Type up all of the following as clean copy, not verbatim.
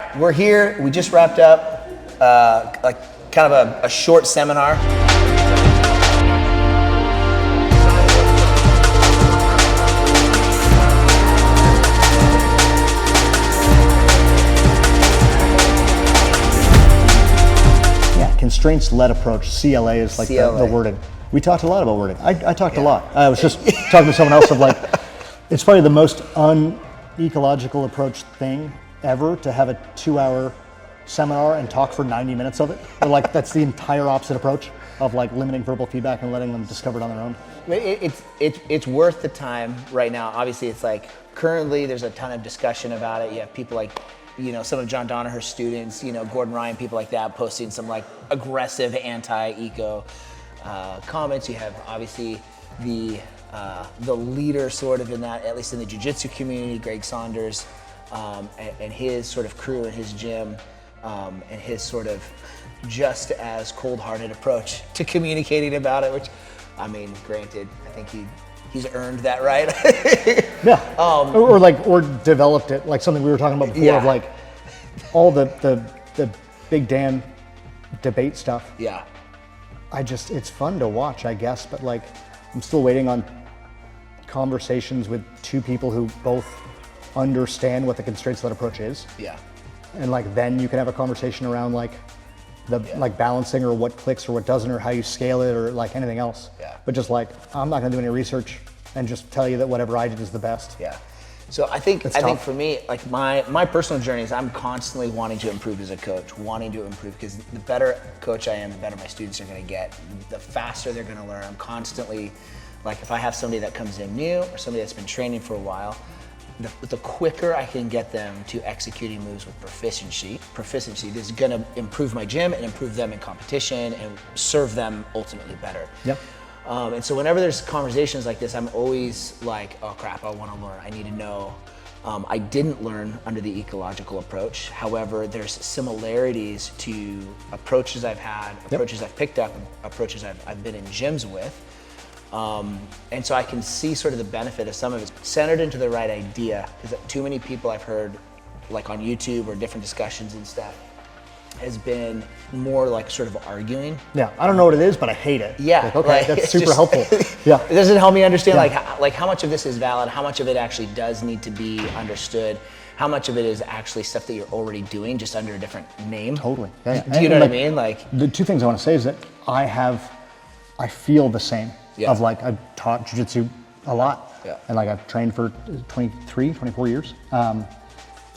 right, we're here. We just wrapped up like kind of a short seminar. Yeah, constraints-led approach, CLA is like the wording. We talked a lot about wording. I talked a lot. I was just talking to someone else of like, it's probably the most un-ecological approach thing ever to have a 2-hour seminar and talk for 90 minutes of it. Or like that's the entire opposite approach of like limiting verbal feedback and letting them discover it on their own. It's worth the time right now. Obviously, it's like currently there's a ton of discussion about it. You have people like, you know, some of John Donaher's students, you know, Gordon Ryan, people like that posting some like aggressive anti-eco comments. You have obviously the leader sort of in that, at least in the jiu-jitsu community, Greg Saunders, and his sort of crew and his gym, and his sort of just as cold-hearted approach to communicating about it, which, I mean, granted, I think he's earned that right. Yeah, or developed it, like something we were talking about before, of like all the Big Dan debate stuff. Yeah. It's fun to watch, I guess, but like, I'm still waiting on conversations with two people who both understand what the constraints-led approach is. Yeah. And like, then you can have a conversation around like like balancing or what clicks or what doesn't or how you scale it or like anything else. Yeah. But just like, I'm not gonna do any research and just tell you that whatever I did is the best. Yeah. So I think for me, like my personal journey is I'm constantly wanting to improve as a coach, because the better coach I am, the better my students are gonna get, the faster they're gonna learn. I'm constantly, like if I have somebody that comes in new or somebody that's been training for a while, the quicker I can get them to executing moves with proficiency is gonna improve my gym and improve them in competition and serve them ultimately better. Yep. And so whenever there's conversations like this, I'm always like, oh crap, I wanna learn, I need to know. I didn't learn under the ecological approach. However, there's similarities to approaches I've had, approaches I've picked up, approaches I've been in gyms with. And so I can see sort of the benefit of some of it centered into the right idea, because too many people I've heard like on YouTube or different discussions and stuff has been more like sort of arguing. Yeah, I don't know what it is, but I hate it. Yeah. Like, okay, that's super helpful. Yeah. It doesn't help me understand like how much of this is valid, how much of it actually does need to be understood, how much of it is actually stuff that you're already doing just under a different name. Totally. Yeah. Do you know what I mean? Like the two things I want to say is that I feel the same. Yeah. Of like, I've taught jiu-jitsu a lot. Yeah. And like I've trained for 24 years. A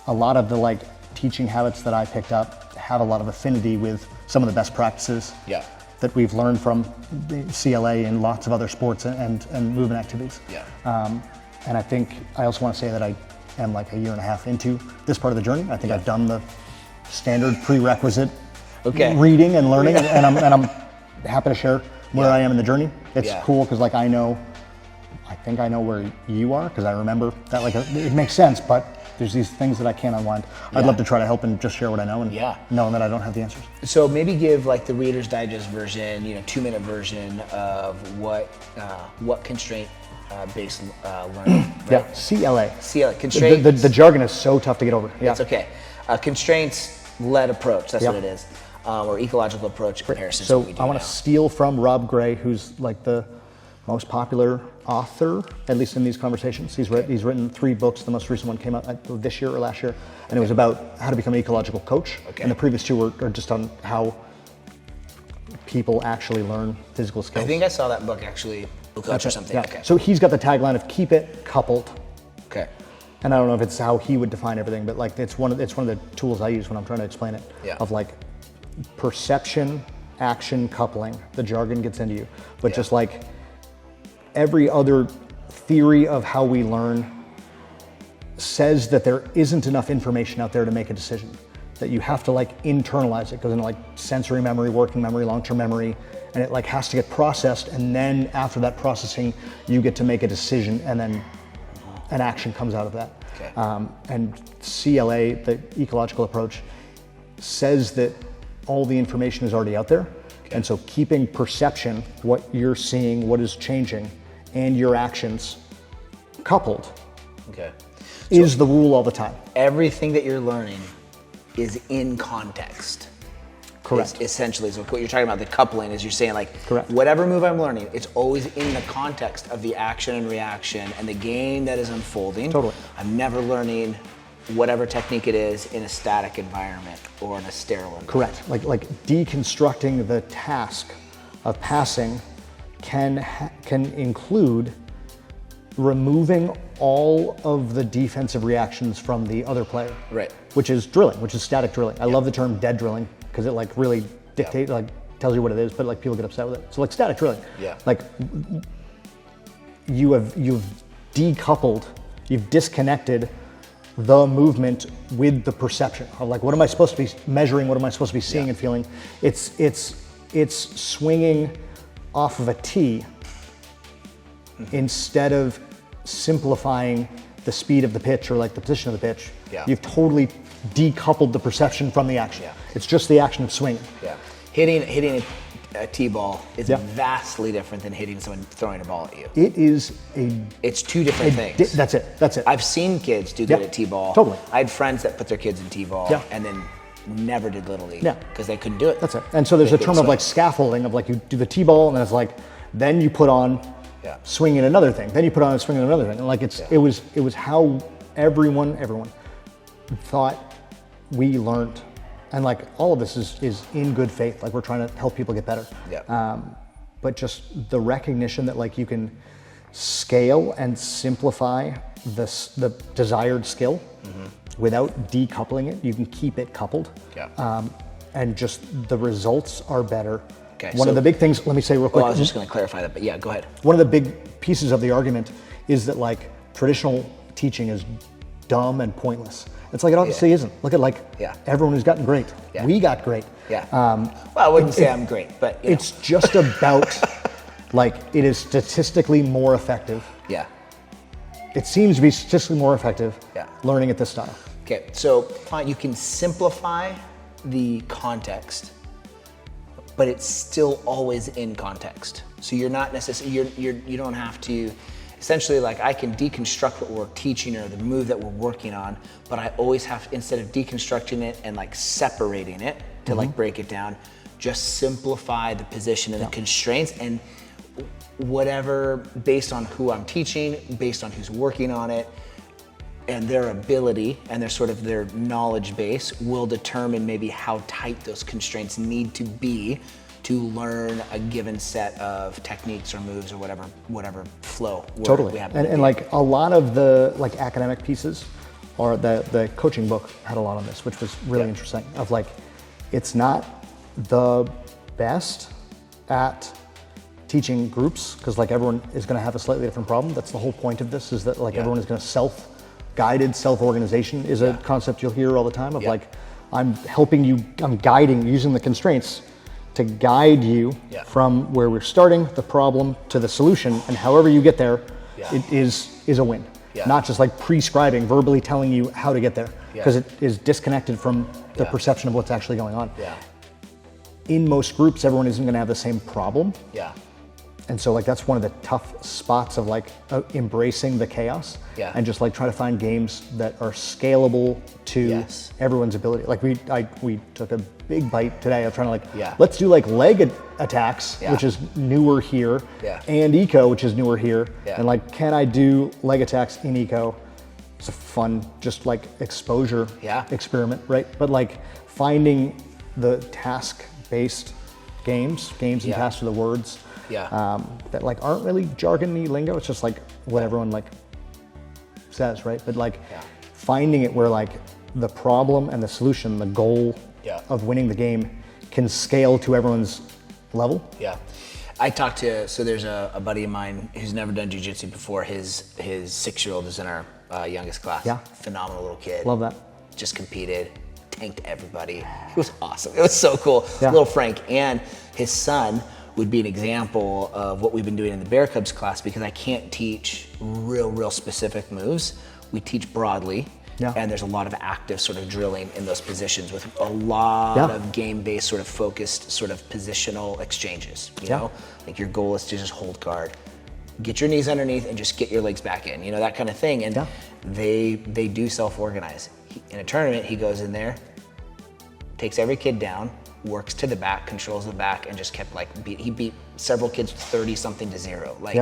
lot of the like teaching habits that I picked up have a lot of affinity with some of the best practices that we've learned from the CLA and lots of other sports and movement activities. Yeah. And I think I also want to say that I am like a year and a half into this part of the journey. I think I've done the standard prerequisite reading and learning, and I'm happy to share where I am in the journey. It's cool because like I think I know where you are because I remember that like it makes sense, but there's these things that I can't unwind. I'd love to try to help and just share what I know and knowing that I don't have the answers. So maybe give like the Reader's Digest version, 2-minute version of what constraint based learning. Right? Yeah, CLA. CLA, constraint. The jargon is so tough to get over. Yeah. It's okay. Constraints-led approach, that's what it is. Or ecological approach comparison. So I want to steal from Rob Gray, who's like the most popular author, at least in these conversations. He's written 3 books. The most recent one came out this year or last year, and it was about how to become an ecological coach. And the previous 2 are just on how people actually learn physical skills. I think I saw that book actually, coach or something. Yeah. Okay. So he's got the tagline of "Keep it coupled." Okay. And I don't know if it's how he would define everything, but like it's one of the tools I use when I'm trying to explain it. Yeah. Of like perception, action, coupling. The jargon gets into you, but just like every other theory of how we learn says that there isn't enough information out there to make a decision, that you have to like internalize it, goes into like sensory memory, working memory, long-term memory, and it like has to get processed, and then after that processing you get to make a decision, and then an action comes out of that. And CLA, the ecological approach, says that all the information is already out there. And so keeping perception, what you're seeing, what is changing, and your actions coupled is the rule all the time. Everything that you're learning is in context. Correct. Essentially, so what you're talking about, the coupling, is you're saying like, Correct. whatever move I'm learning, it's always in the context of the action and reaction and the game that is unfolding. Totally. I'm never learning whatever technique it is in a static environment or in a sterile environment. Correct. Like deconstructing the task of passing can include removing all of the defensive reactions from the other player. Right. Which is drilling, which is static drilling. I love the term dead drilling because it like really dictates, like tells you what it is, but like people get upset with it. So like static drilling. Yeah. Like you've decoupled, you've disconnected the movement with the perception of like, what am I supposed to be measuring? What am I supposed to be seeing and feeling? It's swinging off of a tee instead of simplifying the speed of the pitch or like the position of the pitch. Yeah. You've totally decoupled the perception from the action. Yeah. It's just the action of swinging. Yeah. Hitting a tee-ball is Yeah. vastly different than hitting someone throwing a ball at you. It's two different things. That's it. I've seen kids do good Yeah, at t-ball. totally. I had friends that put their kids in t-ball Yeah. and then never did Little League Yeah. because they couldn't do it. That's it. And so there's They a term couldn't of like swing. scaffolding of like you do the t-ball and then it's like, then you put on swinging another thing. Then you put on swinging another thing. And like it was how everyone thought we learned. And like all of this is in good faith. Like we're trying to help people get better. Yeah. But just the recognition that like you can scale and simplify the desired skill without decoupling it. You can keep it coupled. Yeah. And just the results are better. Okay, One of so- the big things, let me say real quick. Well, I was just going to clarify that, but yeah, go ahead. One of the big pieces of the argument is that like traditional teaching is dumb and pointless. It's like it obviously isn't. Look at like everyone who's gotten great. Yeah. We got great. Yeah. Well, I wouldn't say I'm great, but you know. It's just about like it is statistically more effective. Yeah. It seems to be statistically more effective Yeah. learning at this style. Okay, so fine, you can simplify the context, but it's still always in context. So you're not necessarily, you don't have to, essentially like I can deconstruct what we're teaching or the move that we're working on, but I always have, instead of deconstructing it and like separating it to like break it down, just simplify the position and the constraints and whatever, based on who I'm teaching, based on who's working on it, and their ability and their knowledge base will determine maybe how tight those constraints need to be to learn a given set of techniques or moves or whatever flow Totally. we have. And like a lot of the like academic pieces or the coaching book had a lot on this, which was really interesting of like, it's not the best at teaching groups because like everyone is going to have a slightly different problem. That's the whole point of this is that like everyone is going to self-guided self-organization is a concept you'll hear all the time of like, I'm helping you, I'm guiding using the constraints to guide you from where we're starting, the problem, to the solution, and however you get there, it is a win. Not just like prescribing, verbally telling you how to get there, because it is disconnected from the perception of what's actually going on. In most groups, everyone isn't going to have the same problem. And so like that's one of the tough spots of like embracing the chaos and just like trying to find games that are scalable to everyone's ability. Like we took a big bite today of trying to like, let's do like leg attacks, which is newer here, and ECO, which is newer here. And like, can I do leg attacks in ECO? It's a fun, just like exposure experiment, right? But like finding the task-based games and tasks are the words. That like aren't really jargony lingo. It's just like what everyone like says, right? But like finding it where like the problem and the solution, the goal of winning the game can scale to everyone's level. I talked to, so there's a buddy of mine who's never done jiu-jitsu before. His 6-year-old is in our youngest class. Phenomenal little kid. Love that. Just competed, tanked everybody. It was awesome. It was so cool. Little Frank. And his son would be an example of what we've been doing in the Bear Cubs class because I can't teach real specific moves. We teach broadly. And there's a lot of active sort of drilling in those positions with a lot of game-based sort of focused sort of positional exchanges. You know, like your goal is to just hold guard, get your knees underneath and just get your legs back in, you know, that kind of thing. And they do self-organize. In a tournament, he goes in there takes every kid down, works to the back, controls the back, and just kept like, he beat several kids 30-something to 0. Like,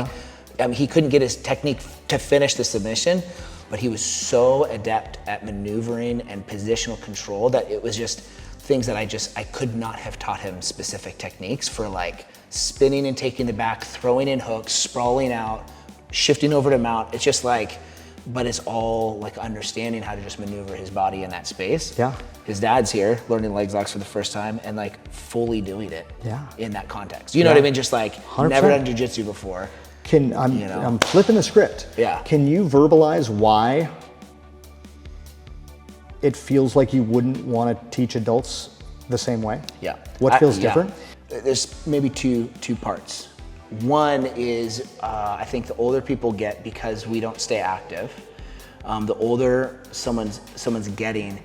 I mean, he couldn't get his technique to finish the submission, but he was so adept at maneuvering and positional control that it was just things that I could not have taught him specific techniques for, like spinning and taking the back, throwing in hooks, sprawling out, shifting over to mount. It's just like, but it's all like understanding how to just maneuver his body in that space. Yeah. His dad's here learning leg locks for the first time and like fully doing it in that context. You know what I mean? Just like 100%. Never done jiu-jitsu before. I'm flipping the script. Yeah. Can you verbalize why it feels like you wouldn't want to teach adults the same way? Yeah. What feels different? There's maybe two parts. One is I think the older people get, because we don't stay active, the older someone's getting,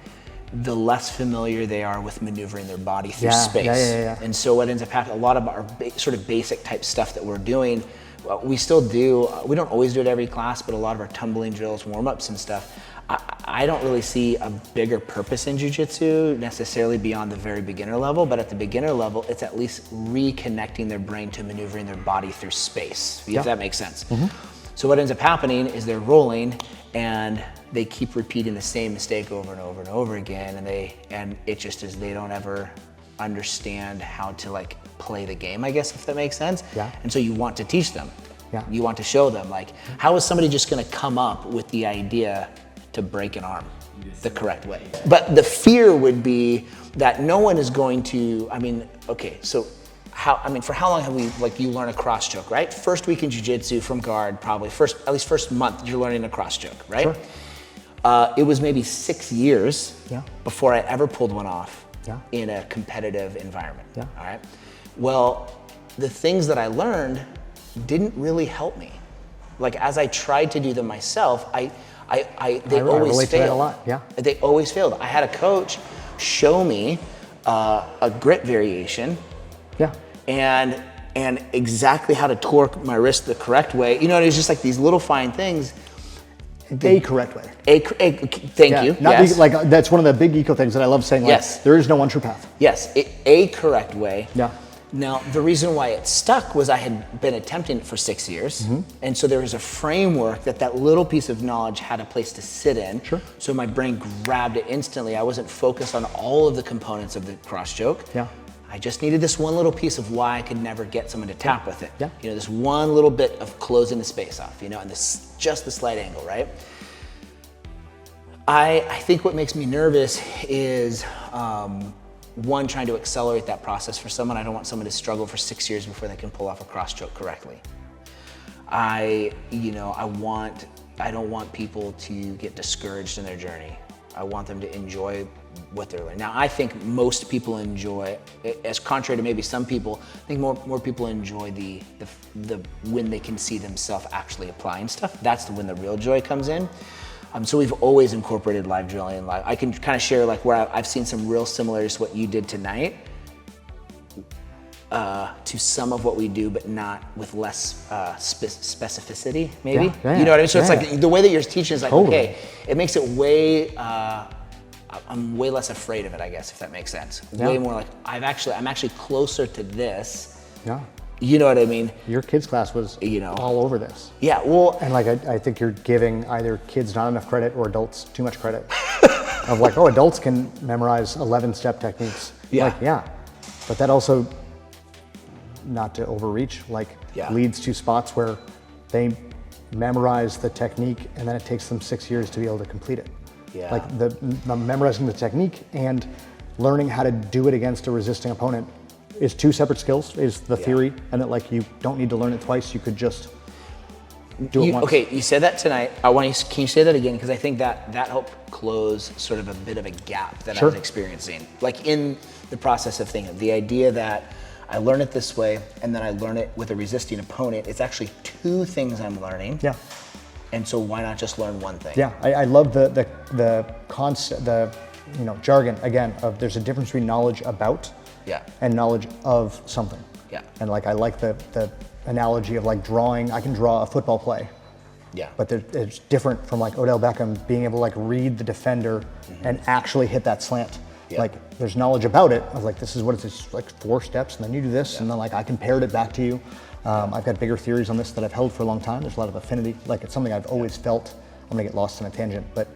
the less familiar they are with maneuvering their body through space. And so what ends up happening, a lot of our sort of basic type stuff that we're doing, we still do, we don't always do it every class, but a lot of our tumbling drills, warm-ups and stuff, I don't really see a bigger purpose in jiu-jitsu necessarily beyond the very beginner level, but at the beginner level, it's at least reconnecting their brain to maneuvering their body through space, if that makes sense. So what ends up happening is they're rolling and they keep repeating the same mistake over and over and over again, and it just is, they don't ever understand how to like play the game, I guess, if that makes sense. And so you want to teach them. You want to show them, like, how is somebody just gonna come up with the idea to break an arm the correct way? But the fear would be that no one is going to, I mean, okay, so for how long have we, like, you learn a cross choke, right? First week in jiu-jitsu from guard, probably at least first month, you're learning a cross choke, right? It was maybe 6 years before I ever pulled one off in a competitive environment, all right? Well, the things that I learned didn't really help me. Like, as I tried to do them myself, they always failed. A lot. They always failed. I had a coach show me a grip variation, and exactly how to torque my wrist the correct way. You know, it was just like these little fine things. The correct way. Thank you. Not like that's one of the big eco things that I love saying. Like, there is no one true path. Yes, a correct way. Yeah. Now, the reason why it stuck was I had been attempting it for 6 years. And so there was a framework that little piece of knowledge had a place to sit in. So my brain grabbed it instantly. I wasn't focused on all of the components of the cross choke. I just needed this one little piece of why I could never get someone to tap with it. You know, this one little bit of closing the space off, you know, and just the slight angle, right? I think what makes me nervous is, one, trying to accelerate that process for someone. I don't want someone to struggle for 6 years before they can pull off a cross choke correctly. I don't want people to get discouraged in their journey. I want them to enjoy what they're learning. Now, I think most people enjoy, as contrary to maybe some people, I think more people enjoy the when they can see themselves actually applying stuff. That's when the real joy comes in. So we've always incorporated live drilling. I can kind of share like where I've seen some real similarities to what you did tonight to some of what we do, but not with less specificity, maybe. You know what I mean? So it's like the way that you're teaching is like, okay, it makes it way, I'm way less afraid of it, I guess, if that makes sense. Way more like, I'm actually closer to this. You know what I mean? Your kids' class was all over this. Yeah, well. And like, I think you're giving either kids not enough credit or adults too much credit. Of like, oh, adults can memorize 11-step techniques. But that also, not to overreach, leads to spots where they memorize the technique and then it takes them 6 years to be able to complete it. Like the memorizing the technique and learning how to do it against a resisting opponent is two separate skills, is the theory, and that like you don't need to learn it twice, you could just do it once. Okay, you said that tonight. Can you say that again? Because I think that helped close sort of a bit of a gap that I was experiencing. Like in the process of thinking, the idea that I learn it this way and then I learn it with a resisting opponent, it's actually two things I'm learning. And so why not just learn one thing? I love the concept, jargon again of there's a difference between knowledge about and knowledge of something. And like I like the analogy of like drawing. I can draw a football play. But it's different from like Odell Beckham being able to like read the defender and actually hit that slant. Yeah. Like there's knowledge about it. I was like, this is what it's like 4 steps, and then you do this, and then like I compared it back to you. I've got bigger theories on this that I've held for a long time. There's a lot of affinity. Like it's something I've always felt. I'm gonna get lost in a tangent, but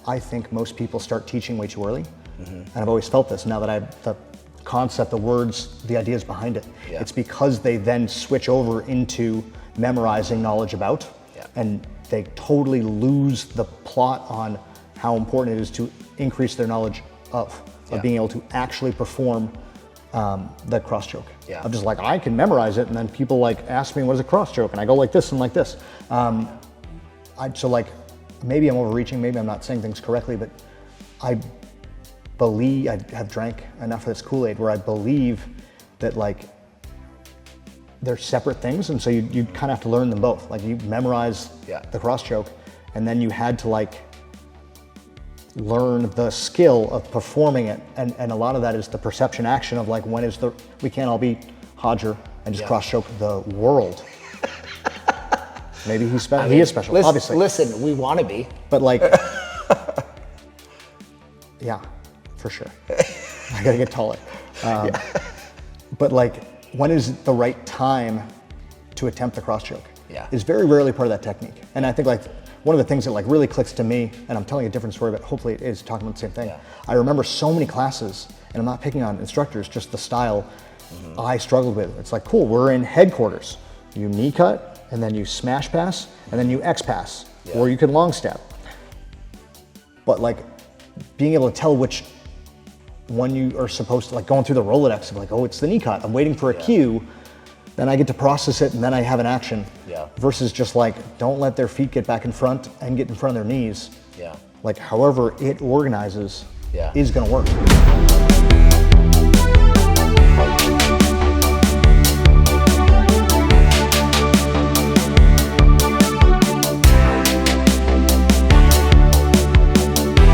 I think most people start teaching way too early, and I've always felt this. Now that the concept, the words, the ideas behind it, it's because they then switch over into memorizing knowledge about, and they totally lose the plot on how important it is to increase their knowledge of being able to actually perform the cross choke. I'm just like, I can memorize it, and then people like ask me what is a cross choke, and I go like this and like this. So like, maybe I'm overreaching, maybe I'm not saying things correctly, but I believe I have drank enough of this Kool-Aid where I believe that like they're separate things, and so you kind of have to learn them both. Like you memorize the cross choke, and then you had to like learn the skill of performing it, and a lot of that is the perception action of like we can't all be Hodger and just cross choke the world. Maybe he's special. He is special, obviously. Listen, we want to be, but like, yeah, for sure. I gotta get taller. But like, when is the right time to attempt the cross choke? Is very rarely part of that technique. And I think like one of the things that like really clicks to me, and I'm telling a different story, but hopefully it is talking about the same thing. I remember so many classes, and I'm not picking on instructors, just the style I struggled with. It's like, cool, we're in headquarters. You knee cut, and then you smash pass, and then you X pass, or you can long step. But like being able to tell which one you are supposed to, like going through the Rolodex of like, oh, it's the knee cut, I'm waiting for a cue, then I get to process it, and then I have an action. Versus just like, don't let their feet get back in front and get in front of their knees. Like however it organizes is gonna work.